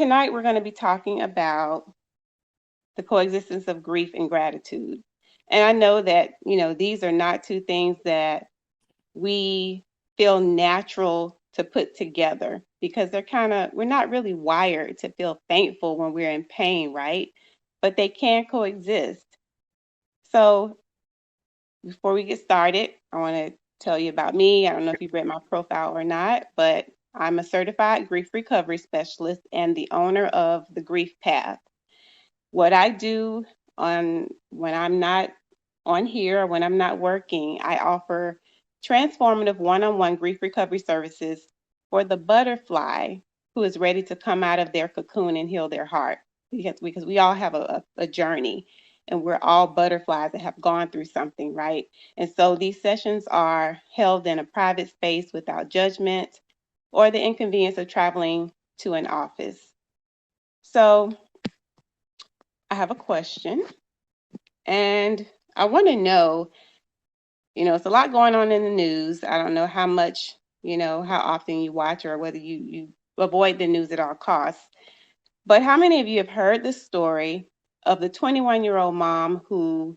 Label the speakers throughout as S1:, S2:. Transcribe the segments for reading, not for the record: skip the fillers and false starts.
S1: tonight we're going to be talking about the coexistence of grief and gratitude. And I know that, these are not two things that we feel natural to put together because we're not really wired to feel thankful when we're in pain, right? But they can coexist. So before we get started, I want to tell you about me. I don't know if you've read my profile or not, but I'm a certified grief recovery specialist and the owner of the Grief Path. What I do when I'm not on here or when I'm not working, I offer transformative one-on-one grief recovery services for the butterfly who is ready to come out of their cocoon and heal their heart. Because we all have a journey and we're all butterflies that have gone through something, right? And so these sessions are held in a private space without judgment or the inconvenience of traveling to an office. So I have a question, and I want to know, it's a lot going on in the news. I don't know how much, how often you watch or whether you avoid the news at all costs. But how many of you have heard the story of the 21-year-old mom who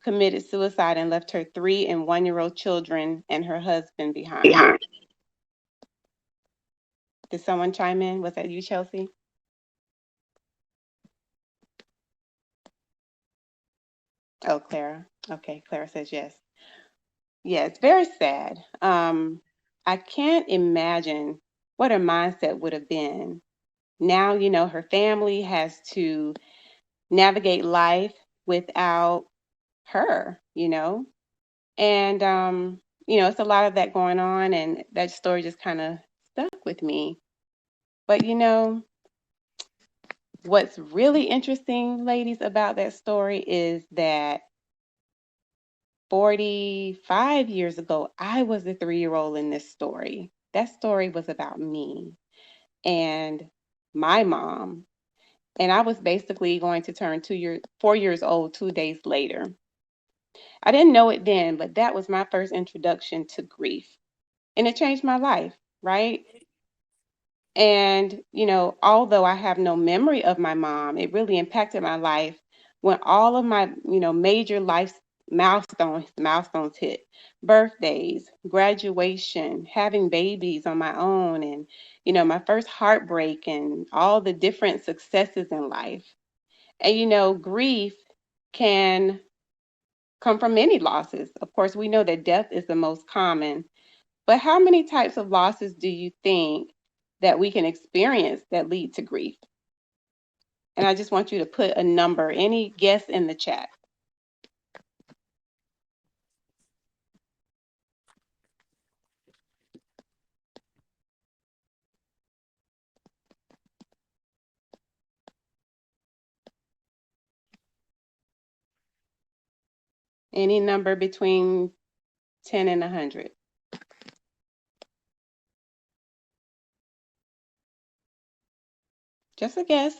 S1: committed suicide and left her 3 and 1-year-old children and her husband behind? Did someone chime in? Was that you, Chelsea? Oh, Clara. Okay, Clara says yes. Yeah, it's very sad. I can't imagine what her mindset would have been. Now, her family has to navigate life without her, and it's a lot of that going on, and that story just kind of stuck with me. But what's really interesting, ladies, about that story is that 45 years ago, I was the 3-year-old in this story. That story was about me and my mom. And I was basically going to turn 4 years old 2 days later. I didn't know it then, but that was my first introduction to grief. And it changed my life, right? And, although I have no memory of my mom, it really impacted my life when all of my, major life milestones hit. Birthdays, graduation, having babies on my own, and, my first heartbreak and all the different successes in life. And, grief can come from many losses. Of course, we know that death is the most common, but how many types of losses do you think that we can experience that lead to grief? And I just want you to put a number, any guess in the chat. Any number between 10 and 100. Just a guess.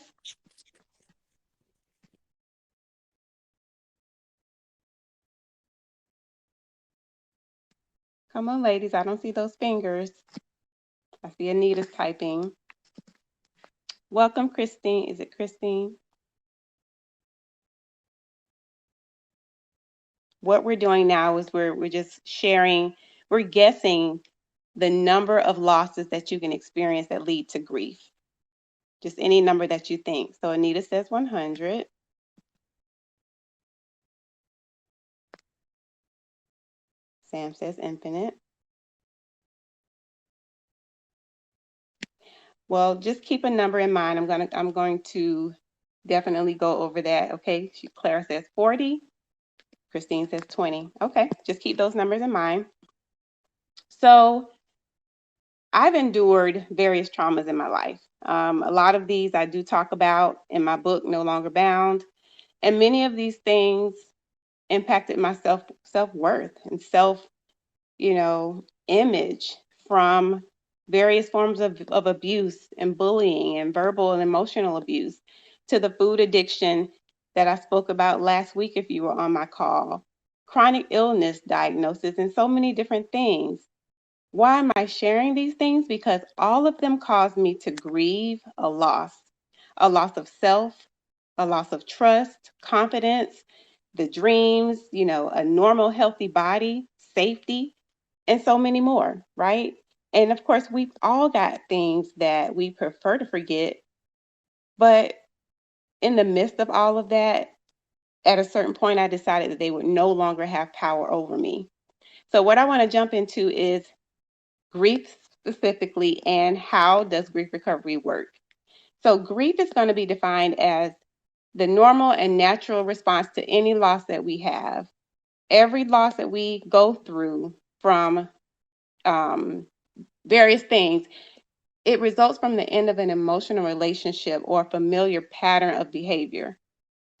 S1: Come on, ladies. I don't see those fingers. I see Anita's typing. Welcome, Christine. Is it Christine? What we're doing now is we're just sharing, we're guessing the number of losses that you can experience that lead to grief. Just any number that you think. So Anita says 100. Sam says infinite. Well, just keep a number in mind. I'm going to definitely go over that. Okay. Clara says 40. Christine says 20. Okay. Just keep those numbers in mind. So I've endured various traumas in my life. A lot of these I do talk about in my book, No Longer Bound. And many of these things impacted my self-worth and image from various forms of abuse and bullying and verbal and emotional abuse to the food addiction that I spoke about last week if you were on my call, chronic illness diagnosis, and so many different things. Why am I sharing these things? Because all of them cause me to grieve a loss of self, a loss of trust, confidence, the dreams, a normal, healthy body, safety, and so many more, right? And of course, we've all got things that we prefer to forget, but in the midst of all of that, at a certain point, I decided that they would no longer have power over me. So, what I want to jump into is grief specifically, and how does grief recovery work? So, grief is going to be defined as the normal and natural response to any loss that we have. Every loss that we go through from various things, it results from the end of an emotional relationship or a familiar pattern of behavior.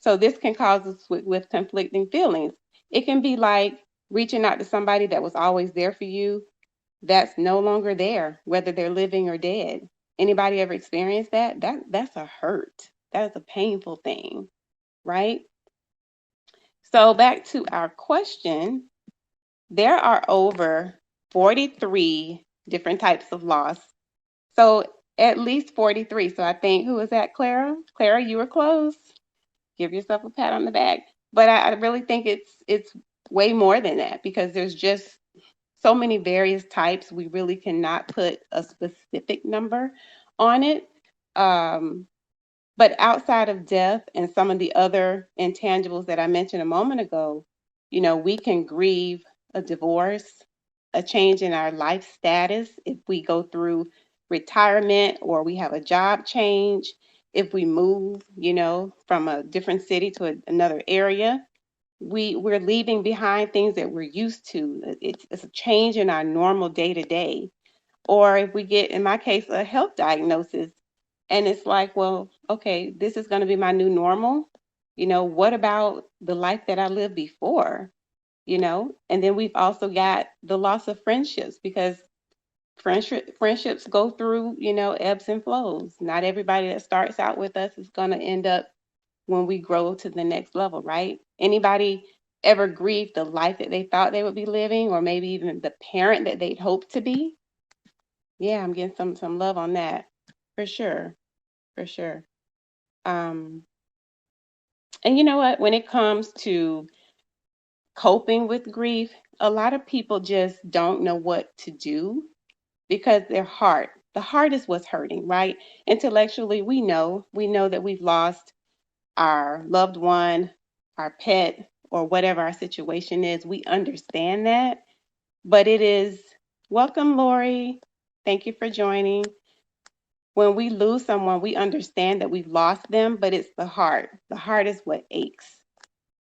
S1: So this can cause us with conflicting feelings. It can be like reaching out to somebody that was always there for you, that's no longer there, whether they're living or dead. Anybody ever experienced that? That's a hurt. That is a painful thing, right? So back to our question, there are over 43 different types of loss. So at least 43. So I think, who is that, Clara? Clara, you were close. Give yourself a pat on the back. But I really think it's way more than that, because there's just so many various types. We really cannot put a specific number on it. But outside of death and some of the other intangibles that I mentioned a moment ago, we can grieve a divorce, a change in our life status if we go through retirement or we have a job change, if we move, from a different city to another area. We're leaving behind things that we're used to. It's a change in our normal day to day. Or if we get, in my case, a health diagnosis, and it's like, well, okay, this is going to be my new normal. What about the life that I lived before? And then we've also got the loss of friendships, because friendships go through, ebbs and flows. Not everybody that starts out with us is going to end up when we grow to the next level, right? Anybody ever grieve the life that they thought they would be living, or maybe even the parent that they'd hoped to be? Yeah, I'm getting some love on that, for sure, for sure. And you know what? When it comes to coping with grief, a lot of people just don't know what to do, because the heart is what's hurting, right? Intellectually, we know that we've lost our loved one, our pet, or whatever our situation is. We understand that, but it is, welcome, Lori. Thank you for joining. When we lose someone, we understand that we've lost them, but it's the heart. The heart is what aches,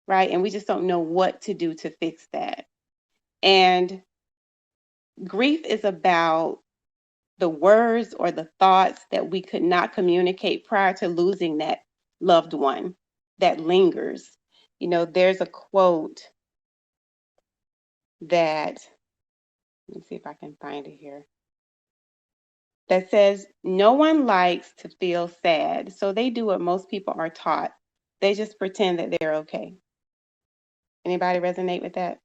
S1: right? And we just don't know what to do to fix that. And grief is about the words or the thoughts that we could not communicate prior to losing that loved one that lingers. There's a quote that, let me see if I can find it here, that says, no one likes to feel sad, so they do what most people are taught. They just pretend that they're okay. Anybody resonate with that?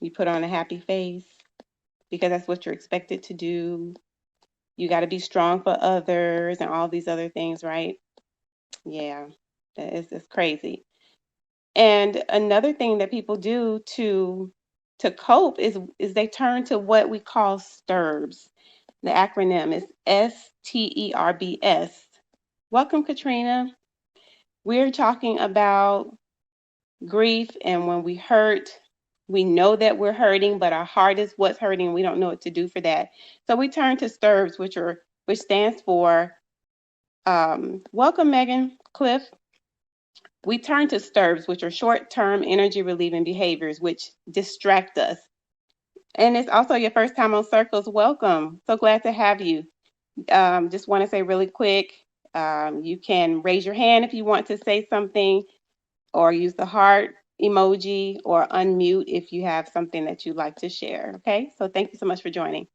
S1: You put on a happy face because that's what you're expected to do. You got to be strong for others and all these other things, right? Yeah, it's crazy. And another thing that people do to cope is they turn to what we call STERBs. The acronym is STERBS. Welcome, Katrina. We're talking about grief, and when we hurt, we know that we're hurting, but our heart is what's hurting. We don't know what to do for that. So we turn to STERBs, which stands for, welcome, Megan, Cliff. We turn to STERBs, which are short-term energy relieving behaviors, which distract us. And it's also your first time on Circles. Welcome. So glad to have you. Just want to say really quick, you can raise your hand if you want to say something, or use the heart emoji, or unmute if you have something that you'd like to share. Okay, so thank you so much for joining.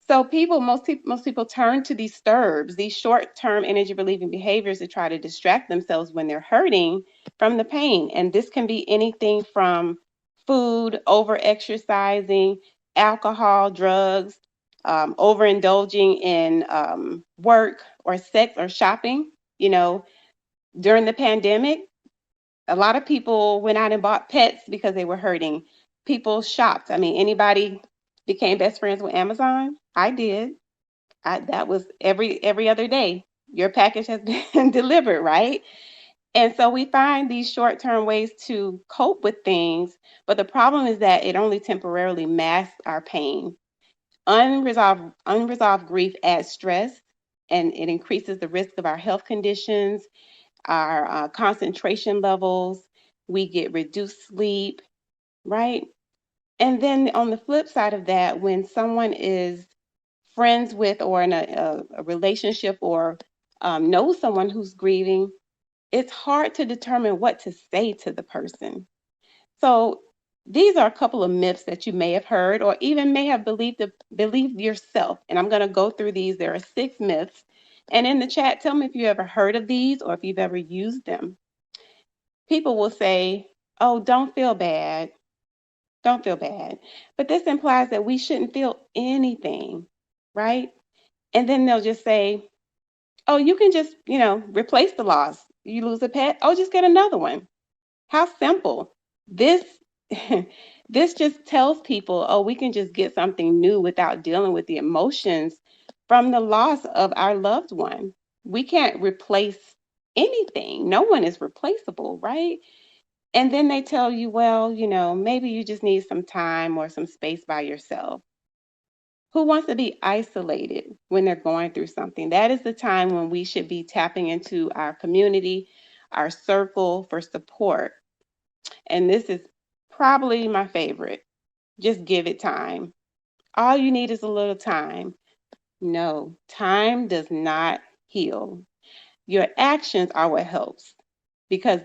S1: So most people turn to these STERBs, these short-term energy relieving behaviors, to try to distract themselves when they're hurting from the pain. And this can be anything from food, over exercising, alcohol, drugs, overindulging in work or sex or shopping. You know, during the pandemic, a lot of people went out and bought pets because they were hurting. People shopped. I mean, anybody became best friends with Amazon? I did. That was every other day. Your package has been delivered, right? And so we find these short-term ways to cope with things, but the problem is that it only temporarily masks our pain. Unresolved grief adds stress, and it increases the risk of our health conditions, our concentration levels. We get reduced sleep, right? And then on the flip side of that, when someone is friends with or in a relationship or knows someone who's grieving, it's hard to determine what to say to the person. So these are a couple of myths that you may have heard or even may have believed yourself. And I'm going to go through these. There are 6 myths. And in the chat, tell me if you ever heard of these or if you've ever used them. People will say, oh, don't feel bad. Don't feel bad. But this implies that we shouldn't feel anything, right? And then they'll just say, oh, you can just, replace the loss. You lose a pet, oh, just get another one. How simple. This this just tells people, oh, we can just get something new without dealing with the emotions from the loss of our loved one. We can't replace anything. No one is replaceable, right? And then they tell you, well, maybe you just need some time or some space by yourself. Who wants to be isolated when they're going through something? That is the time when we should be tapping into our community, our circle for support. And this is probably my favorite. Just give it time. All you need is a little time. No, time does not heal. Your actions are what helps because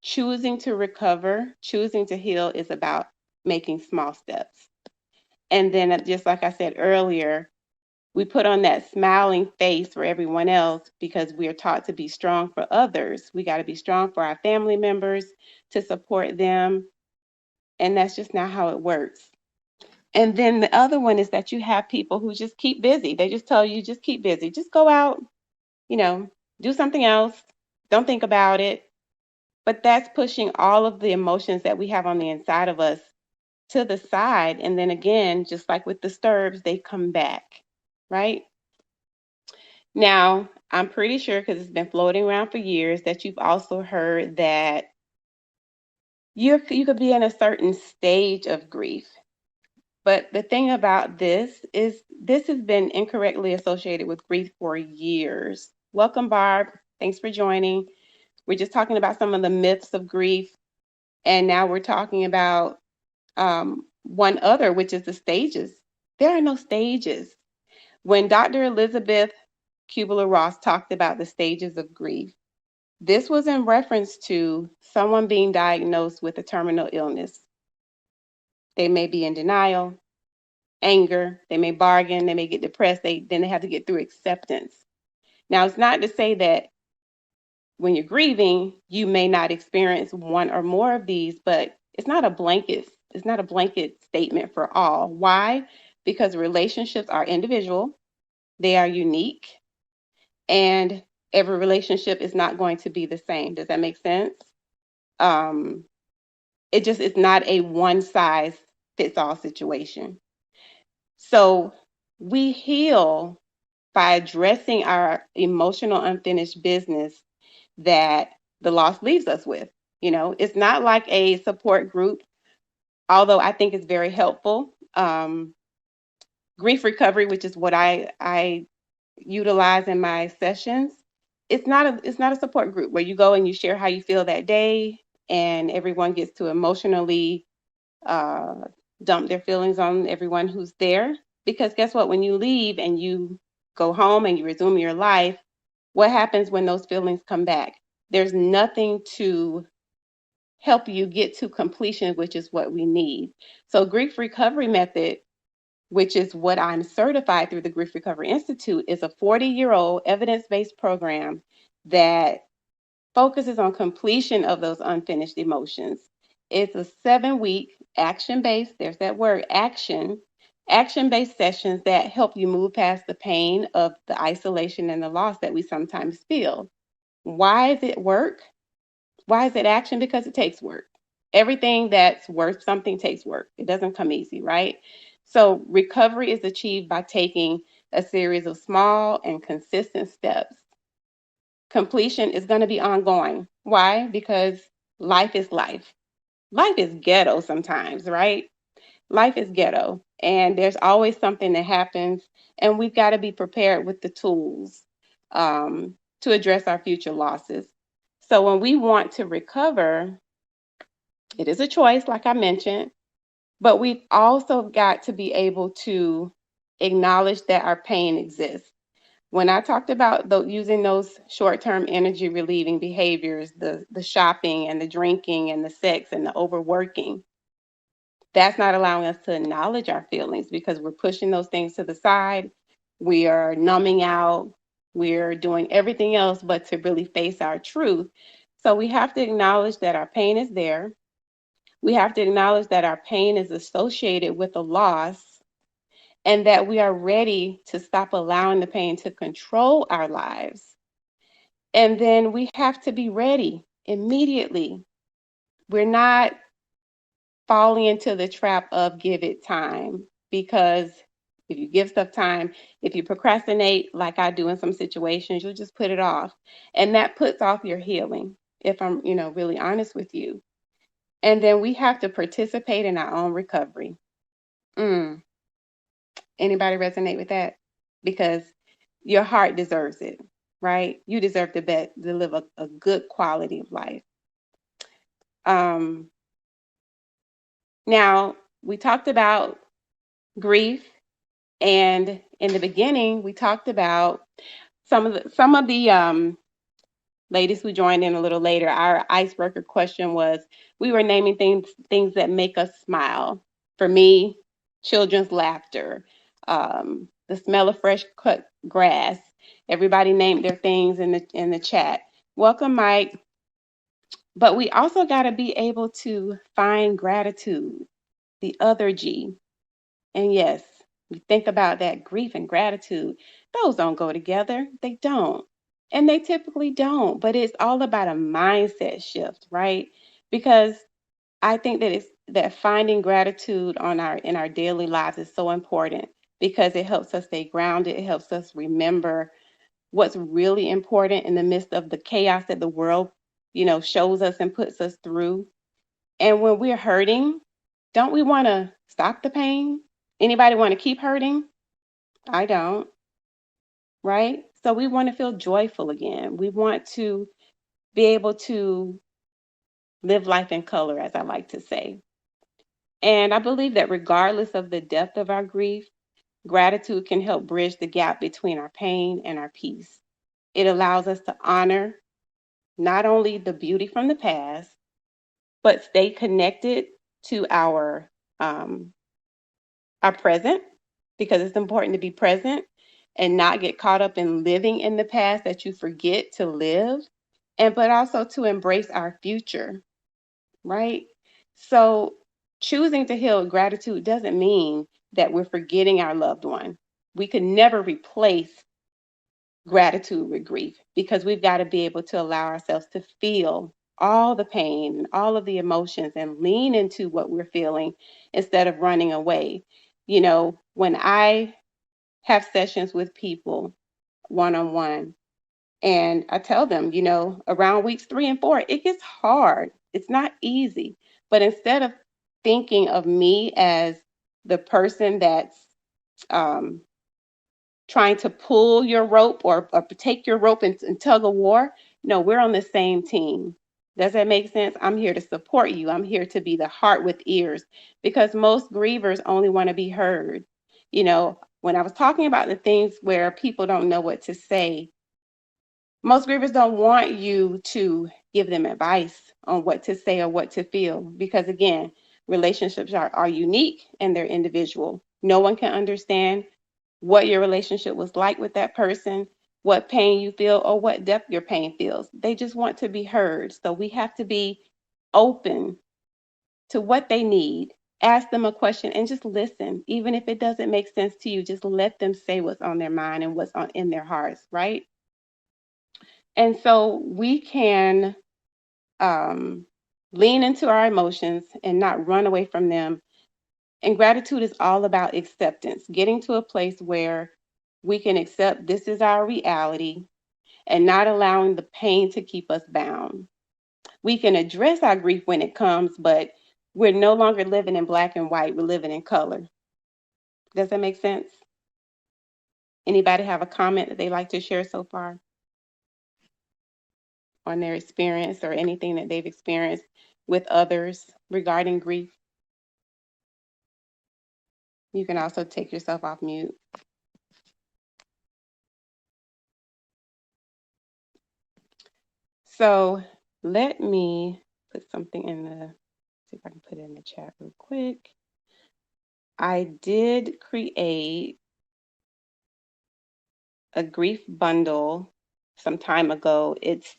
S1: choosing to recover, choosing to heal is about making small steps. And then, just like I said earlier, we put on that smiling face for everyone else because we are taught to be strong for others. We got to be strong for our family members to support them. And that's just not how it works. And then the other one is that you have people who just keep busy. They just tell you, just keep busy. Just go out, you know, do something else. Don't think about it. But that's pushing all of the emotions that we have on the inside of us to the side. And then again, just like with disturbs, they come back, right? Now, I'm pretty sure because it's been floating around for years that you've also heard that you could be in a certain stage of grief. But the thing about this is this has been incorrectly associated with grief for years. Welcome, Barb. Thanks for joining. We're just talking about some of the myths of grief. And now we're talking about one other, which is the stages. There are no stages. When Dr. Elizabeth Kubler-Ross talked about the stages of grief, this was in reference to someone being diagnosed with a terminal illness. They may be in denial, anger, they may bargain, they may get depressed, then they have to get through acceptance. Now, it's not to say that when you're grieving, you may not experience one or more of these, but it's not a blanket statement for all. Why? Because relationships are individual, they are unique, and every relationship is not going to be the same. Does that make sense? It's not a one size fits all situation. So we heal by addressing our emotional unfinished business that the loss leaves us with. It's not like a support group, although I think it's very helpful. Grief recovery, which is what I utilize in my sessions, it's not a support group where you go and you share how you feel that day and everyone gets to emotionally dump their feelings on everyone who's there. Because guess what? When you leave and you go home and you resume your life, what happens when those feelings come back? There's nothing to help you get to completion, which is what we need. So grief recovery method, which is what I'm certified through the Grief Recovery Institute, is a 40-year-old evidence-based program that focuses on completion of those unfinished emotions. It's a 7-week action-based, there's that word, action, Action-based sessions that help you move past the pain of the isolation and the loss that we sometimes feel. Why is it work? Why is it action? Because it takes work. Everything that's worth something takes work. It doesn't come easy, right? So recovery is achieved by taking a series of small and consistent steps. Completion is going to be ongoing. Why? Because life is life. Life is ghetto sometimes, right? Life is ghetto, and there's always something that happens, and we've got to be prepared with the tools to address our future losses. So when we want to recover, it is a choice, like I mentioned, but we've also got to be able to acknowledge that our pain exists. When I talked about using those short-term energy relieving behaviors, the shopping and the drinking and the sex and the overworking, that's not allowing us to acknowledge our feelings because we're pushing those things to the side. We are numbing out. We're doing everything else but to really face our truth. So we have to acknowledge that our pain is there. We have to acknowledge that our pain is associated with a loss and that we are ready to stop allowing the pain to control our lives. And then we have to be ready immediately. We're not falling into the trap of give it time, because if you give stuff time, if you procrastinate like I do in some situations, you'll just put it off, and that puts off your healing, if I'm really honest with you. And then we have to participate in our own recovery. mm. Anybody resonate with that? Because your heart deserves it, right? You deserve to live a good quality of life. um Now, we talked about grief, and in the beginning, we talked about some of the ladies who joined in a little later. Our icebreaker question was, we were naming things that make us smile. For me, children's laughter, the smell of fresh cut grass. Everybody named their things in the chat. Welcome, Mike. But we also got to be able to find gratitude, the other G. And yes, you think about that, grief and gratitude, those don't go together. They don't. And they typically don't. But it's all about a mindset shift, right? Because I think that finding gratitude in our daily lives is so important, because it helps us stay grounded. It helps us remember what's really important in the midst of the chaos that the world, shows us and puts us through. And when we're hurting, don't we want to stop the pain? Anybody want to keep hurting? I don't, right? So we want to feel joyful again. We want to be able to live life in color, as I like to say. And I believe that regardless of the depth of our grief, gratitude can help bridge the gap between our pain and our peace. It allows us to honor not only the beauty from the past, but stay connected to our present, because it's important to be present and not get caught up in living in the past that you forget to live, and but also to embrace our future, right? So choosing to heal gratitude doesn't mean that we're forgetting our loved one. We could never replace gratitude with grief, because we've got to be able to allow ourselves to feel all the pain and all of the emotions and lean into what we're feeling instead of running away. When I have sessions with people one on one, and I tell them, around weeks 3 and 4, it gets hard. It's not easy. But instead of thinking of me as the person that's um, trying to pull your rope, or take your rope and tug of war, no, we're on the same team. Does that make sense? I'm here to support you. I'm here to be the heart with ears, because most grievers only want to be heard. When I was talking about the things where people don't know what to say, most grievers don't want you to give them advice on what to say or what to feel, because again, relationships are unique and they're individual. No one can understand what your relationship was like with that person, what pain you feel, or what depth your pain feels. They just want to be heard. So we have to be open to what they need. ask them a question and just listen. Even if it doesn't make sense to you, just let them say what's on their mind and what's in their hearts, right? And so we can um, lean into our emotions and not run away from them. And gratitude is all about acceptance, getting to a place where we can accept this is our reality and not allowing the pain to keep us bound. We can address our grief when it comes, but we're no longer living in black and white, we're living in color. Does that make sense? Anybody have a comment that they like to share so far on their experience or anything that they've experienced with others regarding grief? You can also take yourself off mute. So let me put something in the, see if I can put it in the chat real quick. I did create a grief bundle some time ago. It's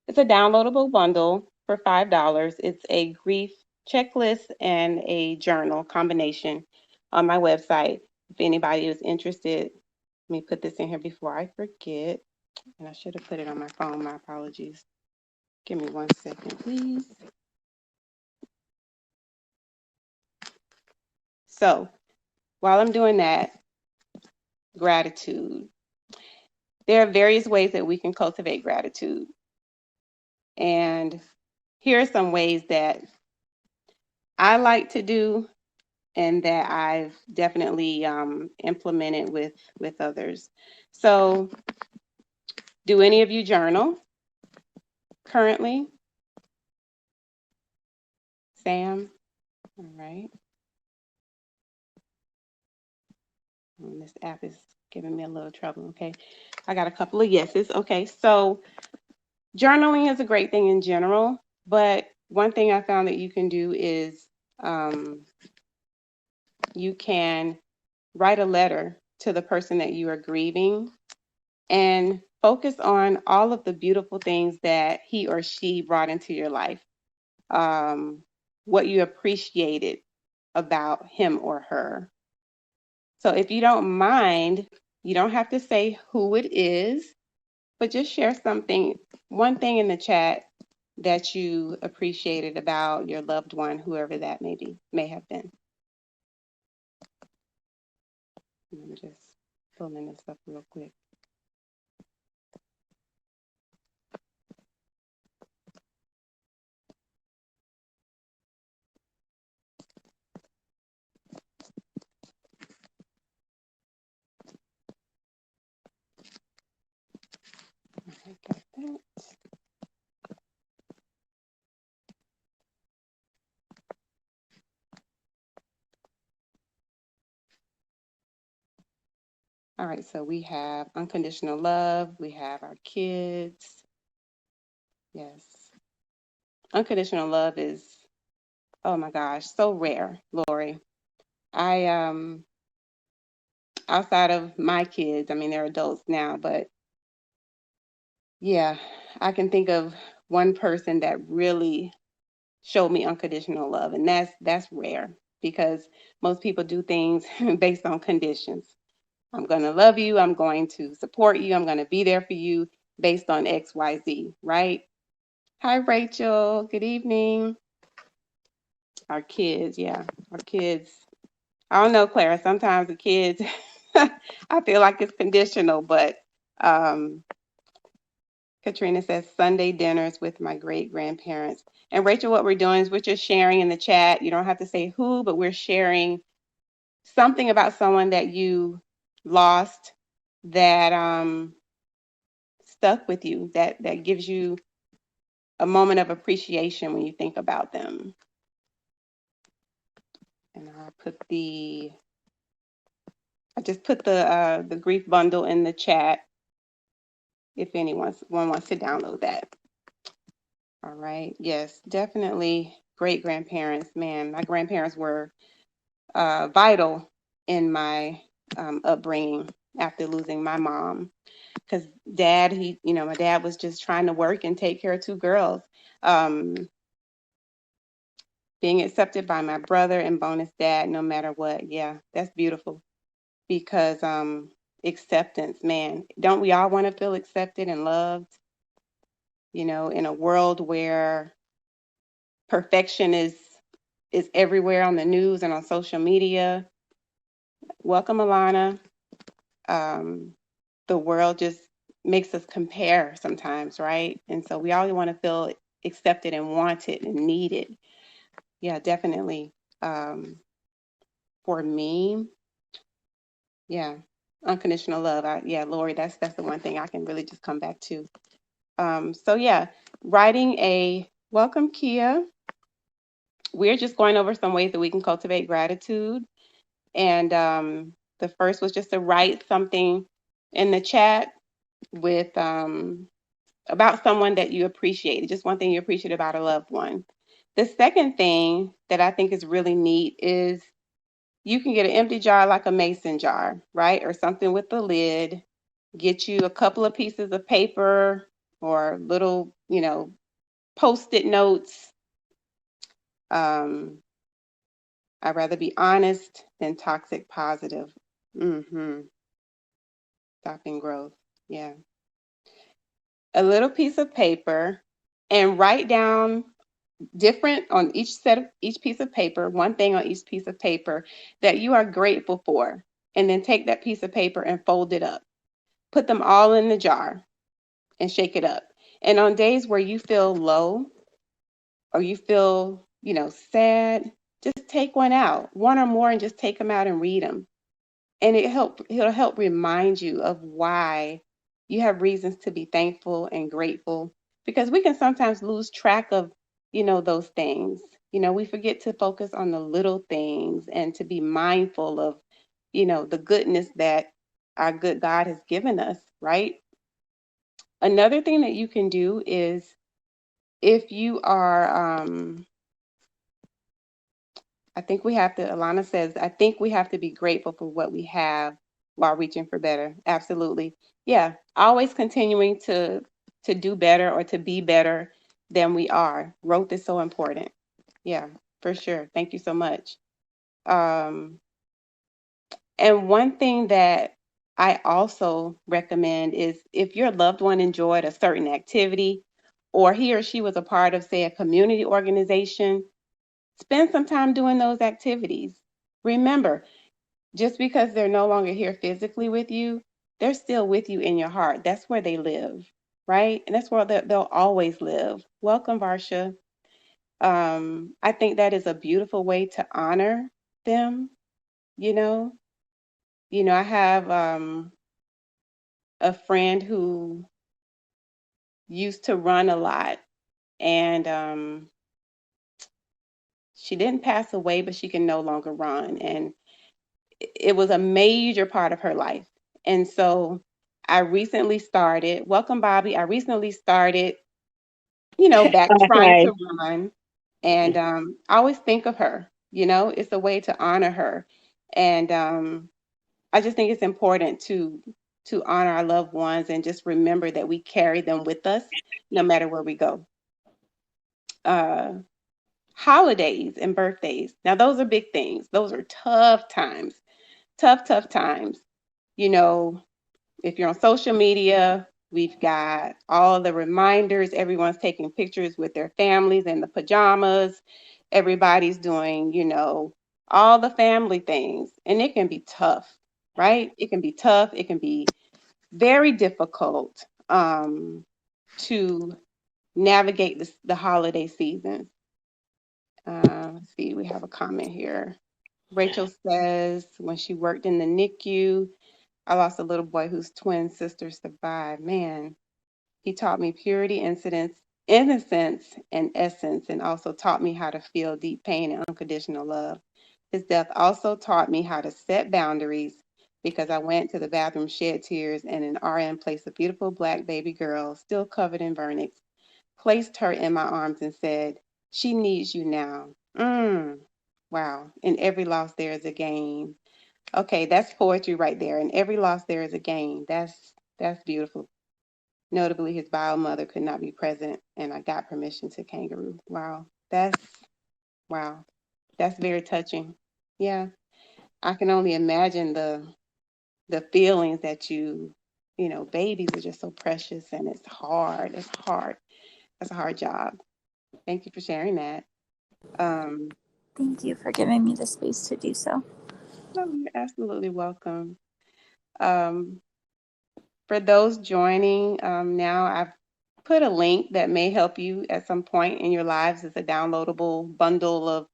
S1: a downloadable bundle for $5. It's a grief checklist and a journal combination on my website. If anybody is interested, let me put this in here before I forget. And I should have put it on my phone. My apologies. Give me 1 second, please. So while I'm doing that, gratitude. There are various ways that we can cultivate gratitude. And here are some ways that I like to do and that I've definitely implemented with others. So, do any of you journal currently? Sam? All right. This app is giving me a little trouble, okay? I got a couple of yeses. Okay, so journaling is a great thing in general, but one thing I found that you can do is you can write a letter to the person that you are grieving and focus on all of the beautiful things that he or she brought into your life, what you appreciated about him or her. So if you don't mind, you don't have to say who it is, but just share something, one thing in the chat that you appreciated about your loved one, whoever that may have been. I'm just pulling this up real quick. Okay, got that. All right, so we have unconditional love. We have our kids. Yes. Unconditional love is, oh my gosh, so rare, Lori. I, outside of my kids, I mean, they're adults now, but yeah, I can think of one person that really showed me unconditional love, and that's rare because most people do things based on conditions. I'm going to love you. I'm going to support you. I'm going to be there for you based on X, Y, Z, right? Hi, Rachel. Good evening. Our kids, yeah, our kids. I don't know, Clara. Sometimes the kids, I feel like it's conditional, but Katrina says Sunday dinners with my great grandparents. And Rachel, what we're doing is we're just sharing in the chat. You don't have to say who, but we're sharing something about someone that you lost that stuck with you, that gives you a moment of appreciation when you think about them. And I just put the grief bundle in the chat if anyone wants to download that. All right. Yes, definitely great grandparents. Man, my grandparents were vital in my upbringing after losing my mom. Because dad, my dad was just trying to work and take care of two girls. Being being accepted by my brother and bonus dad, no matter what. Yeah, that's beautiful because acceptance, man, don't we all want to feel accepted and loved? In a world where perfection is everywhere on the news and on social media. Welcome, Alana. The world just makes us compare sometimes, right? And so we all want to feel accepted and wanted and needed. Yeah, definitely. For me, yeah, unconditional love. Lori, that's the one thing I can really just come back to. So yeah, writing a welcome, Kia. We're just going over some ways that we can cultivate gratitude. And the first was just to write something in the chat with about someone that you appreciate, just one thing you appreciate about a loved one. The second thing that I think is really neat is you can get an empty jar like a mason jar, right? Or something with a lid. Get you a couple of pieces of paper or little, post-it notes. I'd rather be honest than toxic positive. Stopping growth. Yeah. A little piece of paper and write down different on each piece of paper, one thing on each piece of paper that you are grateful for. And then take that piece of paper and fold it up. Put them all in the jar and shake it up. And on days where you feel low or you feel, sad, just take one out, one or more, and just take them out and read them. And it'll help remind you of why you have reasons to be thankful and grateful, because we can sometimes lose track of, those things. We forget to focus on the little things and to be mindful of, the goodness that our good God has given us, right? Another thing that you can do is if you are Alana says, I think we have to be grateful for what we have while reaching for better. Absolutely. Yeah. Always continuing to do better or to be better than we are. Growth is so important. Yeah, for sure. Thank you so much. And one thing that I also recommend is if your loved one enjoyed a certain activity or he or she was a part of, say, a community organization, spend some time doing those activities. Remember, just because they're no longer here physically with you, they're still with you in your heart. That's where they live, right? And that's where they'll always live. Welcome, Varsha. I think that is a beautiful way to honor them. You know, I have a friend who used to run a lot, and she didn't pass away, but she can no longer run, and it was a major part of her life. And so I recently started, welcome Bobby, I recently started, back trying to run. And I always think of her, it's a way to honor her. And I just think it's important to honor our loved ones and just remember that we carry them with us no matter where we go. Holidays and birthdays. Now, those are big things. Those are tough times. Tough times. If you're on social media, we've got all the reminders. Everyone's taking pictures with their families in the pajamas. Everybody's doing, all the family things. And it can be tough, right? It can be tough. It can be very difficult to navigate the holiday season. Let's see, we have a comment here. Rachel says when she worked in the NICU, I lost a little boy whose twin sister survived. Man, he taught me purity, innocence, and essence, and also taught me how to feel deep pain and unconditional love. His death also taught me how to set boundaries because I went to the bathroom, shed tears, and an RN placed a beautiful black baby girl, still covered in vernix, placed her in my arms and said, "She needs you now." Wow. In every loss, there is a gain. Okay, that's poetry right there. In every loss, there is a gain. That's beautiful. Notably, his bio mother could not be present, and I got permission to kangaroo. Wow, Wow. That's very touching. Yeah. I can only imagine the feelings that babies are just so precious and it's hard. It's hard. That's a hard job. Thank you for sharing that. Um,
S2: Thank you for giving me the space to do so.
S1: no, you're absolutely welcome. Um, for those joining now, I've put a link that may help you at some point in your lives. It's a downloadable bundle of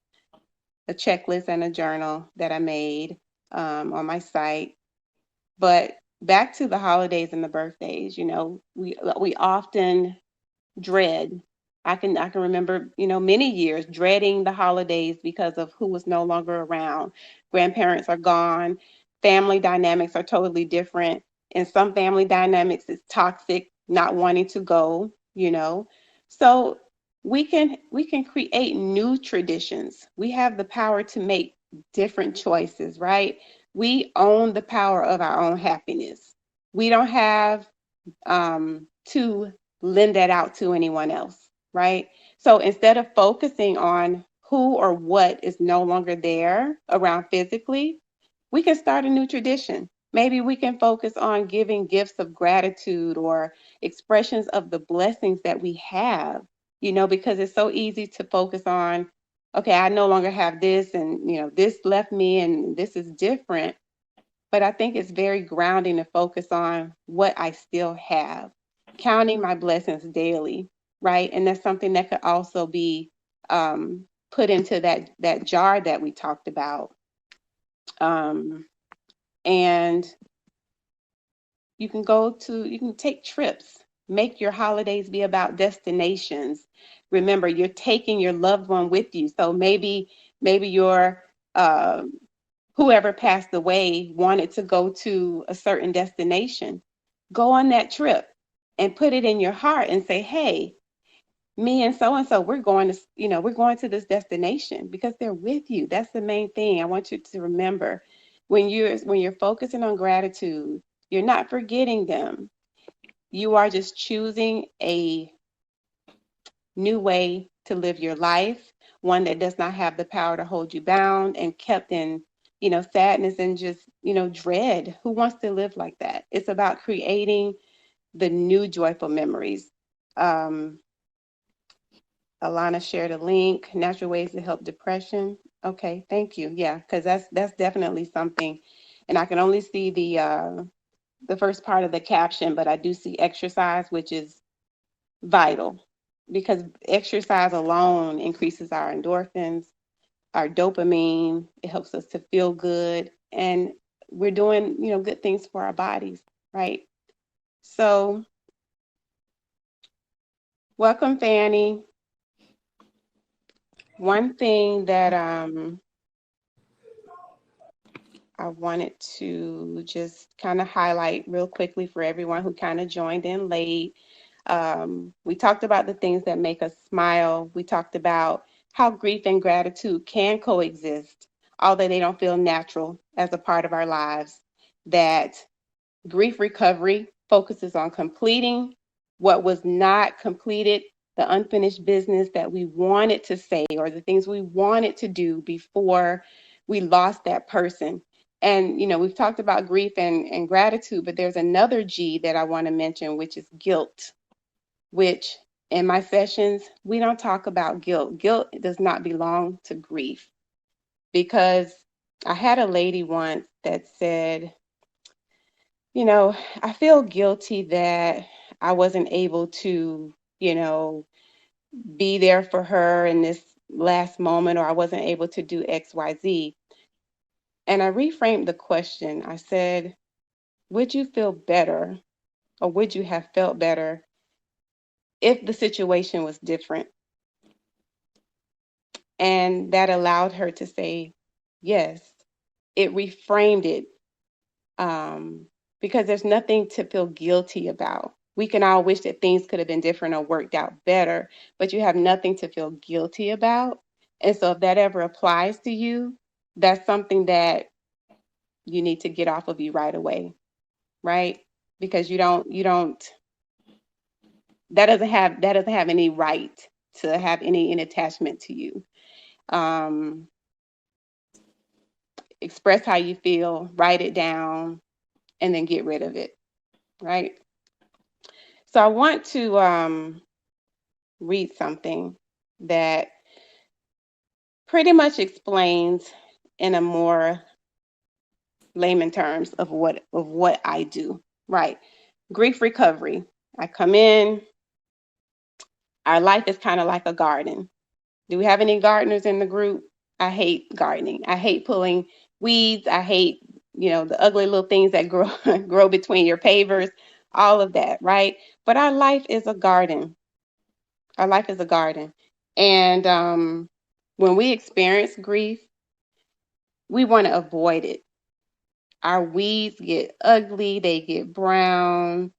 S1: a checklist and a journal that I made on my site. But back to the holidays and the birthdays, we often dread. I can remember, many years dreading the holidays because of who was no longer around. Grandparents are gone. Family dynamics are totally different. In some family dynamics, it's toxic, not wanting to go. So we can create new traditions. We have the power to make different choices, right? We own the power of our own happiness. We don't have to lend that out to anyone else, right? So instead of focusing on who or what is no longer there around physically, we can start a new tradition. Maybe we can focus on giving gifts of gratitude or expressions of the blessings that we have, because it's so easy to focus on, okay, I no longer have this, and, this left me, and this is different. But I think it's very grounding to focus on what I still have, counting my blessings daily, right? And that's something that could also be put into that jar that we talked about. Um, and you can take trips, make your holidays be about destinations. Remember, you're taking your loved one with you. So maybe your whoever passed away wanted to go to a certain destination. Go on that trip and put it in your heart and say, hey, me and so, we're going to this destination because they're with you. That's the main thing. I want you to remember when you're focusing on gratitude, you're not forgetting them. You are just choosing a new way to live your life, one that does not have the power to hold you bound and kept in, sadness and just, dread. Who wants to live like that? It's about creating the new joyful memories. Um, Alana shared a link, natural ways to help depression. Okay, thank you. Yeah, because that's definitely something. And I can only see the first part of the caption, but I do see exercise, which is vital because exercise alone increases our endorphins, our dopamine. It helps us to feel good, and we're doing, good things for our bodies, right? So, welcome, Fanny. One thing that I wanted to just kind of highlight real quickly for everyone who kind of joined in late. We talked about the things that make us smile. We talked about how grief and gratitude can coexist, although they don't feel natural as a part of our lives. That grief recovery focuses on completing what was not completed, the unfinished business that we wanted to say or the things we wanted to do before we lost that person. And, we've talked about grief and gratitude, but there's another G that I want to mention, which is guilt, which in my sessions, we don't talk about guilt. Guilt does not belong to grief because I had a lady once that said, I feel guilty that I wasn't able to, be there for her in this last moment, or I wasn't able to do XYZ. And I reframed the question. I said, would you feel better, or would you have felt better if the situation was different? And that allowed her to say, yes. It reframed it because there's nothing to feel guilty about. We can all wish that things could have been different or worked out better, but you have nothing to feel guilty about. And so if that ever applies to you, that's something that you need to get off of you right away, right? Because you don't that doesn't have any right to have any attachment to you. Um, express how you feel, write it down, and then get rid of it, right? So I want to read something that pretty much explains in a more layman terms of what I do, right? Grief recovery. I come in, our life is kind of like a garden. Do we have any gardeners in the group? I hate gardening. I hate pulling weeds. I hate, the ugly little things that grow grow between your pavers, all of that, right? But our life is a garden. Our life is a garden. And when we experience grief, we want to avoid it. Our weeds get ugly, they get brown,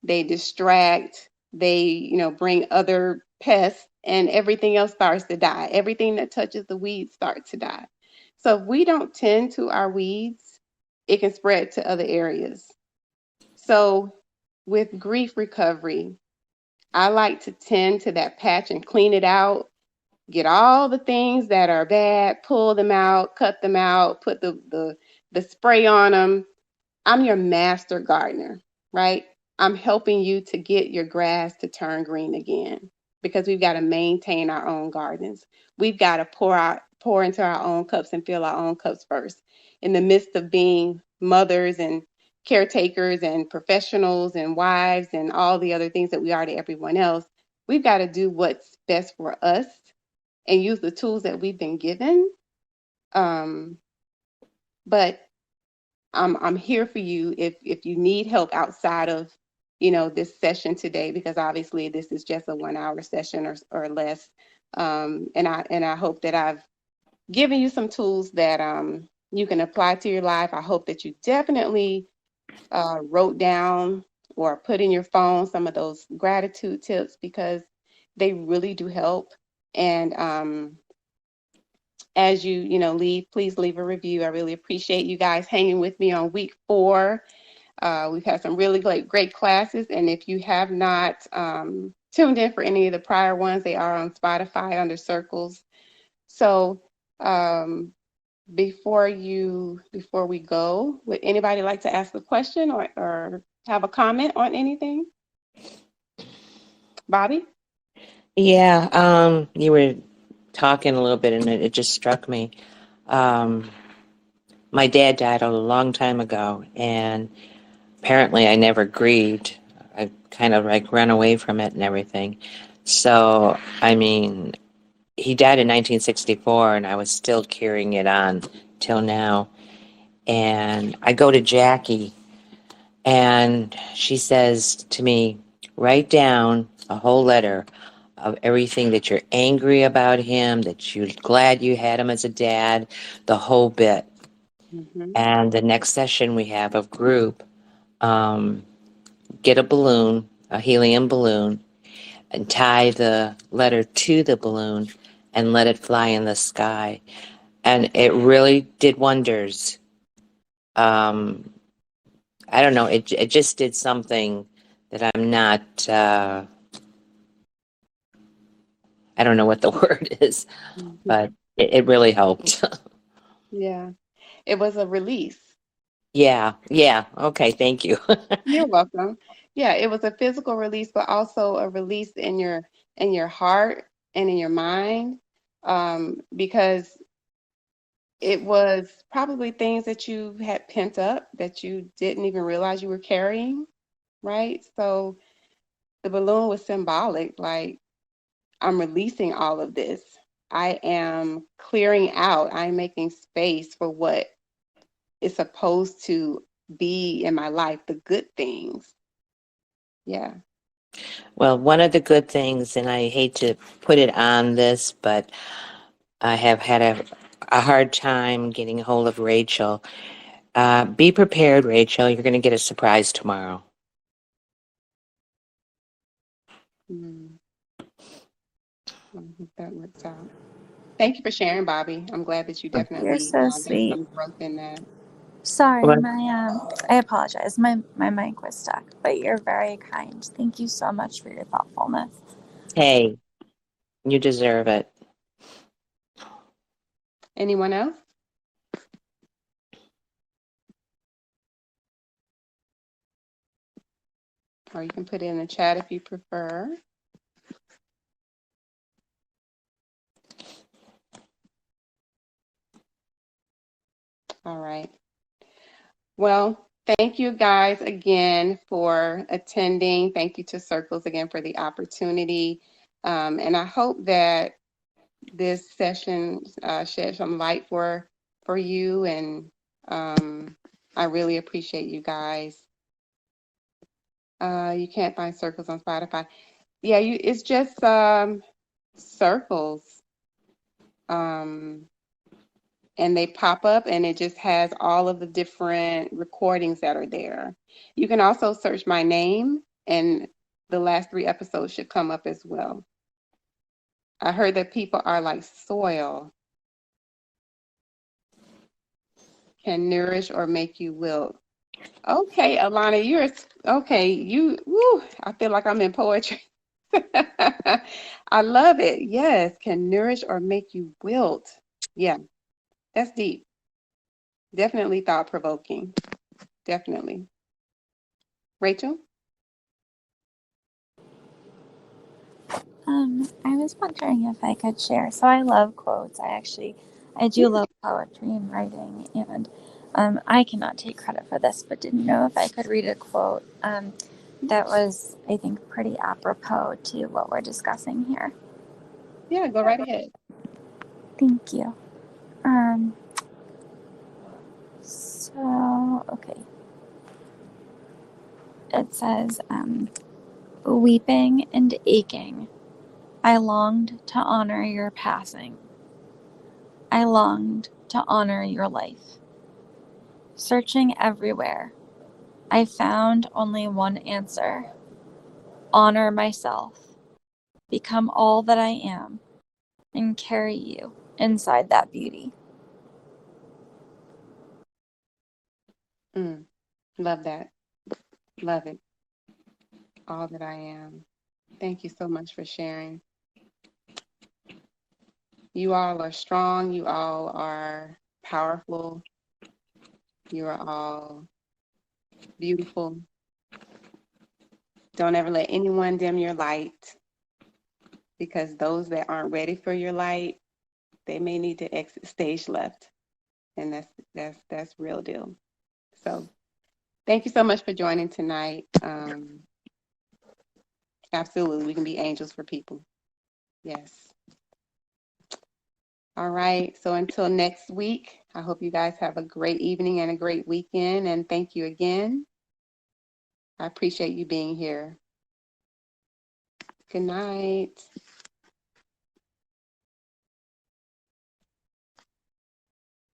S1: they distract, they, bring other pests, and everything else starts to die. Everything that touches the weeds starts to die. So if we don't tend to our weeds, it can spread to other areas. So with grief recovery, I like to tend to that patch and clean it out, get all the things that are bad, pull them out, cut them out, put the spray on them. I'm your master gardener, right? I'm helping you to get your grass to turn green again because we've got to maintain our own gardens. We've got to pour into our own cups and fill our own cups first. In the midst of being mothers and caretakers and professionals and wives and all the other things that we are to everyone else, we've got to do what's best for us and use the tools that we've been given. Um, but I'm here for you if you need help outside of this session today, because obviously this is just a 1 hour session or less. And I hope that I've given you some tools that you can apply to your life. I hope that you definitely wrote down or put in your phone some of those gratitude tips, because they really do help. And as leave, please leave a review. I really appreciate you guys hanging with me on week 4. We've had some really great classes, and if you have not tuned in for any of the prior ones, they are on Spotify under Circles. So before we go, would anybody like to ask a question or have a comment on anything? Bobby?
S3: Yeah, you were talking a little bit, and it just struck me. Um, my dad died a long time ago, and apparently I never grieved. I kind of ran away from it and everything. So, I mean, he died in 1964, and I was still carrying it on till now. And I go to Jackie, and she says to me, write down a whole letter of everything that you're angry about him, that you're glad you had him as a dad, the whole bit.
S1: Mm-hmm.
S3: And the next session we have of group, um, get a balloon, a helium balloon, and tie the letter to the balloon and let it fly in the sky. And it really did wonders. I don't know, it just did something that I'm not, I don't know what the word is,
S1: Mm-hmm.
S3: but it really helped.
S1: Yeah, it was a release.
S3: Yeah, okay, thank you.
S1: You're welcome. Yeah, it was a physical release, but also a release in your heart and in your mind, because it was probably things that you had pent up that you didn't even realize you were carrying, right? So the balloon was symbolic, like I'm releasing all of this. I am clearing out. I'm making space for what is supposed to be in my life, the good things. Yeah.
S3: Well, one of the good things, and I hate to put it on this, but I have had a hard time getting a hold of Rachel. Be prepared, Rachel. You're going to get a surprise tomorrow.
S1: Mm, I hope that works out. Thank you for sharing, Bobby. I'm glad that you
S2: You're
S1: definitely
S2: so
S1: there's
S2: sweet.
S1: some growth in that.
S2: Sorry,
S3: Well,
S2: I apologize. My mic was stuck, but you're very kind. Thank you so much for your thoughtfulness.
S3: hey, you deserve it.
S1: Anyone else? Or you can put it in the chat if you prefer. All right. Well, thank you guys again for attending. Thank you to Circles again for the opportunity. And I hope that this session shed some light for you. And I really appreciate you guys. You can't find Circles on Spotify. Yeah, it's just circles. And they pop up and it just has all of the different recordings that are there. You can also search my name and the last 3 episodes should come up as well. I heard that people are like soil, can nourish or make you wilt. Okay, Alana, I feel like I'm in poetry. I love it. Yes, can nourish or make you wilt. Yeah, that's deep. Definitely thought-provoking. Definitely. Rachel?
S2: I was wondering if I could share. So I love quotes. I do love poetry and writing, and I cannot take credit for this, but didn't know if I could read a quote that was, I think, pretty apropos to what we're discussing here.
S1: Yeah, go right ahead.
S2: Thank you. So, okay. It says, weeping and aching, I longed to honor your passing. I longed to honor your life. Searching everywhere, I found only one answer. Honor myself, become all that I am, and carry you inside that beauty.
S1: Love that. Love it. All that I am. Thank you so much for sharing. You all are strong. You all are powerful. You are all beautiful. Don't ever let anyone dim your light, because those that aren't ready for your light, they may need to exit stage left. And that's real deal. So thank you so much for joining tonight. Absolutely, we can be angels for people. Yes. All right. So until next week, I hope you guys have a great evening and a great weekend. And thank you again. I appreciate you being here. Good night.